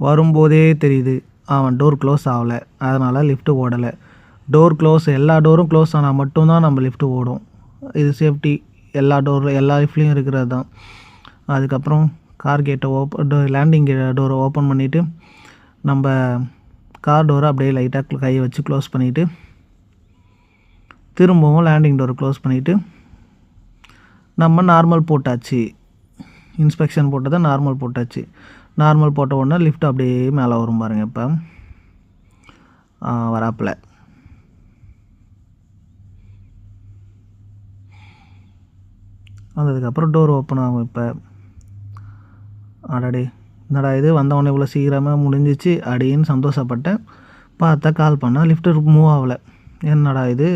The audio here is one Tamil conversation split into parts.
வரும்போதே தெரியுது அவன் டோர் க்ளோஸ் ஆகலை, அதனால் லிஃப்ட்டு ஓடலை. டோர் க்ளோஸ் எல்லா டோரும் க்ளோஸ் ஆனால் மட்டும்தான் நம்ம லிஃப்ட்டு ஓடும். இது சேஃப்டி எல்லா லிஃப்ட்லேயும் இருக்கிறது தான். அதுக்கப்புறம் கார் கேட்டை லேண்டிங் டோரை ஓப்பன் பண்ணிவிட்டு நம்ம கார் டோரை அப்படியே லைட்டாக கையை வச்சு க்ளோஸ் பண்ணிவிட்டு திரும்பவும் லேண்டிங் டோரை க்ளோஸ் பண்ணிவிட்டு நம்ம நார்மல் போட்டாச்சு. இன்ஸ்பெக்ஷன் போட்டதை நார்மல் போட்டாச்சு. நார்மல் போட்ட உடனே லிஃப்ட் அப்படியே மேலே வரும் பாருங்கள். இப்போ வராப்பில் வந்ததுக்கப்புறம் டோர் ஓப்பன் ஆகும். இப்போ அடடே என்னடா இது வந்தவொடனே இவ்வளோ சீக்கிரமாக முடிஞ்சிச்சு அப்படின்னு சந்தோஷப்பட்டேன். பார்த்தா கால் பண்ணால் லிஃப்ட்டு மூவ் ஆகலை. என்னடா இது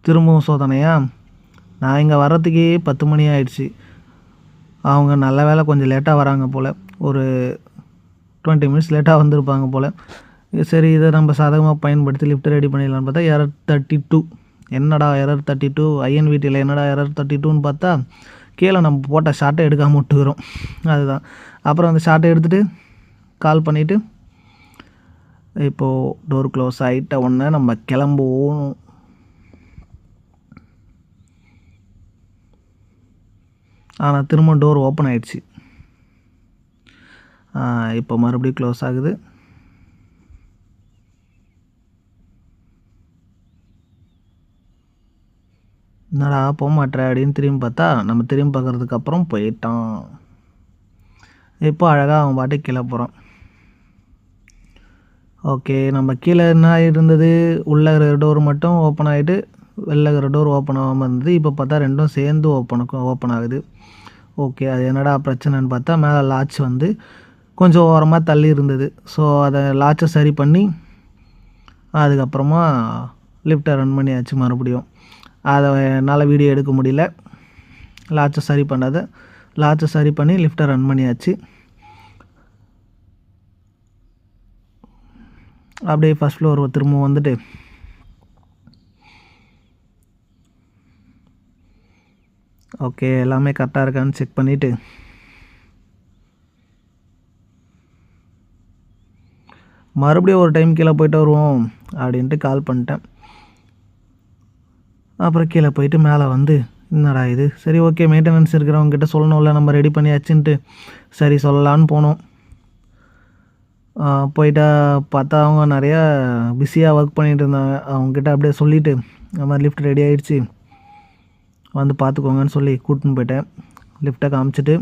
திரும்பவும் சோதனையா? நான் இங்கே வர்றதுக்கே 10 மணி ஆயிடுச்சு. அவங்க நல்ல வேலை கொஞ்சம் லேட்டாக வராங்க போல், ஒரு 20 மினிட்ஸ் லேட்டாக வந்திருப்பாங்க போல். சரி இதை நம்ம சாதகமாக பயன்படுத்தி லிஃப்ட் ரெடி பண்ணிடலான்னு பார்த்தா எரர் 32. என்னடா எரர் 32? INVTயில் என்னடா எரர் 32ன்னு பார்த்தா கீழே நம்ம போட்ட ஷார்ட்டை எடுக்காமல் விட்டுக்கிறோம். அதுதான். அப்புறம் அந்த ஷார்ட்டை எடுத்துகிட்டு கால் பண்ணிவிட்டு இப்போது டோர் க்ளோஸ் ஆகிட்ட உடனே நம்ம கிளம்புவோம். ஆனால் திரும்ப டோர் ஓப்பன் ஆகிடுச்சு. இப்போ மறுபடியும் க்ளோஸ் ஆகுது. என்னடா போக மாட்டேற அப்படின்னு திரும்பி பார்த்தா நம்ம திரும்பி பார்க்குறதுக்கு அப்புறம் போயிட்டான். இப்போ அழகாக அவன் பாட்டுக்கு கீழே போகிறான். ஓகே, நம்ம கீழே என்ன இருந்தது, உள்ளே இருக்கிற டோர் மட்டும் ஓப்பன் ஆகிட்டு வெளில இருக்கிற டோர் ஓப்பன் ஆகாமல் இருந்தது. இப்போ பார்த்தா ரெண்டும் சேர்ந்து ஓப்பன் ஆகுது. ஓகே, அது என்னடா பிரச்சனைன்னு பார்த்தா மேலே லாட்ச் வந்து கொஞ்சம் ஓரமாக தள்ளி இருந்தது. ஸோ அதை லாட்சை சரி பண்ணி அதுக்கப்புறமா லிஃப்ட்டை ரன் பண்ணியாச்சு. மறுபடியும் அதை என்னால் வீடியோ எடுக்க முடியல. லாட்சை சரி பண்ணி லிஃப்ட்டை ரன் பண்ணியாச்சு. அப்படியே ஃபஸ்ட் ஃப்ளோர் திரும்ப வந்துட்டு ஓகே எல்லாமே கரெக்டாக இருக்கான்னு செக் பண்ணிவிட்டு மறுபடியும் ஒரு டைம் கீழே போய்ட்டு வருவோம் அப்படின்ட்டு கால் பண்ணிட்டேன். அப்புறம் கீழே போயிட்டு மேலே வந்து என்னடா இது, சரி ஓகே மெயின்டெனன்ஸ் இருக்கிறவங்ககிட்ட சொல்லணும்ல நம்ம ரெடி பண்ணியாச்சுன்ட்டு சரி சொல்லலான்னு போனோம். போயிட்டா பார்த்தா அவங்க நிறையா பிஸியாக ஒர்க் பண்ணிகிட்டு இருந்தாங்க. அவங்கக்கிட்ட அப்படியே சொல்லிவிட்டு இந்த மாதிரி லிஃப்ட் ரெடி ஆகிடுச்சு வந்து பார்த்துக்கோங்கன்னு சொல்லி கூட்டின்னு போயிட்டேன். லிஃப்ட்டை காமிச்சிட்டு